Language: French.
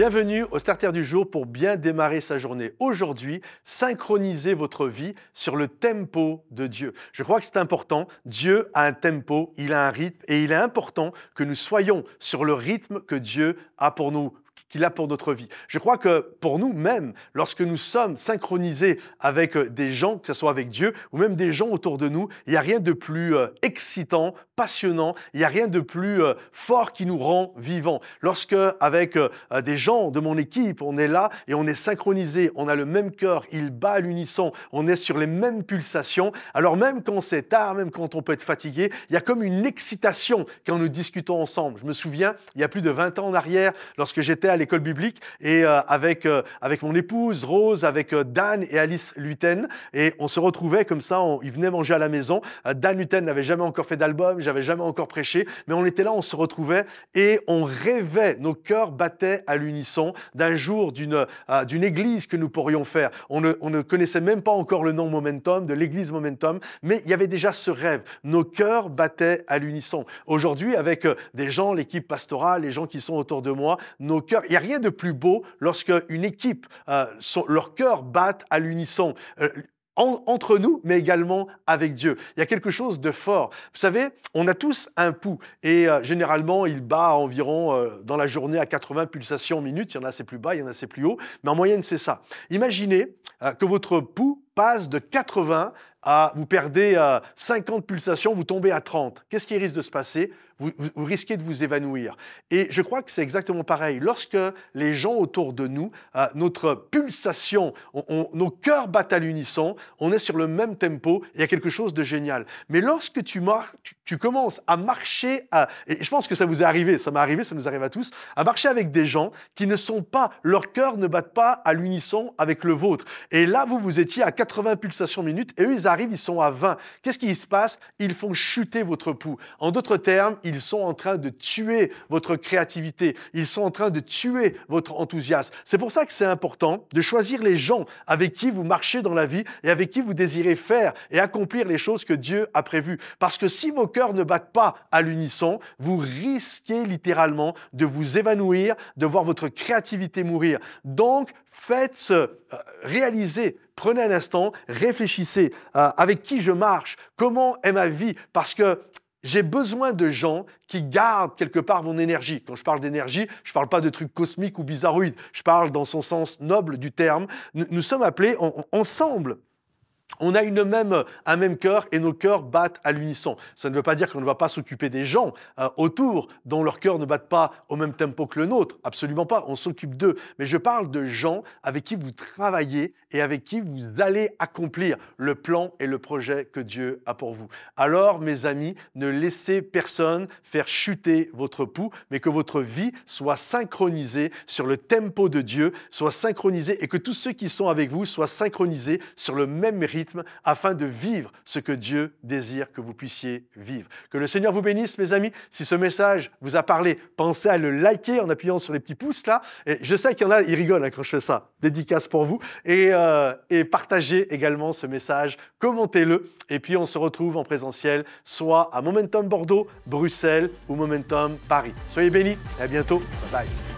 Bienvenue au Starter du jour pour bien démarrer sa journée. Aujourd'hui, synchronisez votre vie sur le tempo de Dieu. Je crois que c'est important. Dieu a un tempo, il a un rythme et il est important que nous soyons sur le rythme que Dieu a pour nous, qu'il a pour notre vie. Je crois que pour nous même, lorsque nous sommes synchronisés avec des gens, que ce soit avec Dieu ou même des gens autour de nous, il n'y a rien de plus excitant, passionnant, il n'y a rien de plus fort qui nous rend vivants. Lorsque avec des gens de mon équipe, on est là et on est synchronisés, on a le même cœur, il bat à l'unisson, on est sur les mêmes pulsations, alors même quand c'est tard, même quand on peut être fatigué, il y a comme une excitation quand nous discutons ensemble. Je me souviens, il y a plus de 20 ans en arrière, lorsque j'étais à l'école biblique et avec mon épouse Rose, avec Dan et Alice Luten, et on se retrouvait comme ça, ils venaient manger à la maison. Dan Luten n'avait jamais encore fait d'album, j'avais jamais encore prêché, mais on était là, on se retrouvait et on rêvait, nos cœurs battaient à l'unisson d'un jour d'une église que nous pourrions faire. On ne connaissait même pas encore le nom Momentum, de l'église Momentum, mais il y avait déjà ce rêve. Nos cœurs battaient à l'unisson. Aujourd'hui, avec des gens, l'équipe pastorale, les gens qui sont autour de moi, nos cœurs, il n'y a rien de plus beau lorsque une équipe, leurs cœurs battent à l'unisson. Entre nous, mais également avec Dieu. Il y a quelque chose de fort. Vous savez, on a tous un pouls et généralement, il bat environ dans la journée à 80 pulsations minutes. Il y en a c'est plus bas, il y en a c'est plus haut, mais en moyenne, c'est ça. Imaginez que votre pouls passe de 80 à, vous perdez 50 pulsations, vous tombez à 30. Qu'est-ce qui risque de se passer ? Vous risquez de vous évanouir. Et je crois que c'est exactement pareil. Lorsque les gens autour de nous, notre pulsation, nos cœurs battent à l'unisson, on est sur le même tempo, il y a quelque chose de génial. Mais lorsque tu commences à marcher, et je pense que ça vous est arrivé, ça m'est arrivé, ça nous arrive à tous, à marcher avec des gens qui ne sont pas, leurs cœurs ne battent pas à l'unisson avec le vôtre. Et là, vous étiez à 80 pulsations minutes et eux, ils arrivent, ils sont à 20. Qu'est-ce qui se passe ? Ils font chuter votre pouls. En d'autres termes, ils sont en train de tuer votre créativité. Ils sont en train de tuer votre enthousiasme. C'est pour ça que c'est important de choisir les gens avec qui vous marchez dans la vie et avec qui vous désirez faire et accomplir les choses que Dieu a prévues. Parce que si vos cœurs ne battent pas à l'unisson, vous risquez littéralement de vous évanouir, de voir votre créativité mourir. Donc, réalisez, prenez un instant, réfléchissez avec qui je marche, comment est ma vie, parce que j'ai besoin de gens qui gardent quelque part mon énergie. Quand je parle d'énergie, je ne parle pas de trucs cosmiques ou bizarroïdes. Je parle dans son sens noble du terme. Nous sommes appelés ensemble. On a un même cœur et nos cœurs battent à l'unisson. Ça ne veut pas dire qu'on ne va pas s'occuper des gens autour dont leurs cœurs ne battent pas au même tempo que le nôtre. Absolument pas, on s'occupe d'eux. Mais je parle de gens avec qui vous travaillez et avec qui vous allez accomplir le plan et le projet que Dieu a pour vous. Alors, mes amis, ne laissez personne faire chuter votre pouls, mais que votre vie soit synchronisée sur le tempo de Dieu, soit synchronisée et que tous ceux qui sont avec vous soient synchronisés sur le même rythme afin de vivre ce que Dieu désire que vous puissiez vivre. Que le Seigneur vous bénisse, mes amis. Si ce message vous a parlé, pensez à le liker en appuyant sur les petits pouces là. Et je sais qu'il y en a, ils rigolent quand je fais ça. Dédicace pour vous. Et partagez également ce message, commentez-le. Et puis on se retrouve en présentiel, soit à Momentum Bordeaux, Bruxelles ou Momentum Paris. Soyez bénis et à bientôt. Bye bye.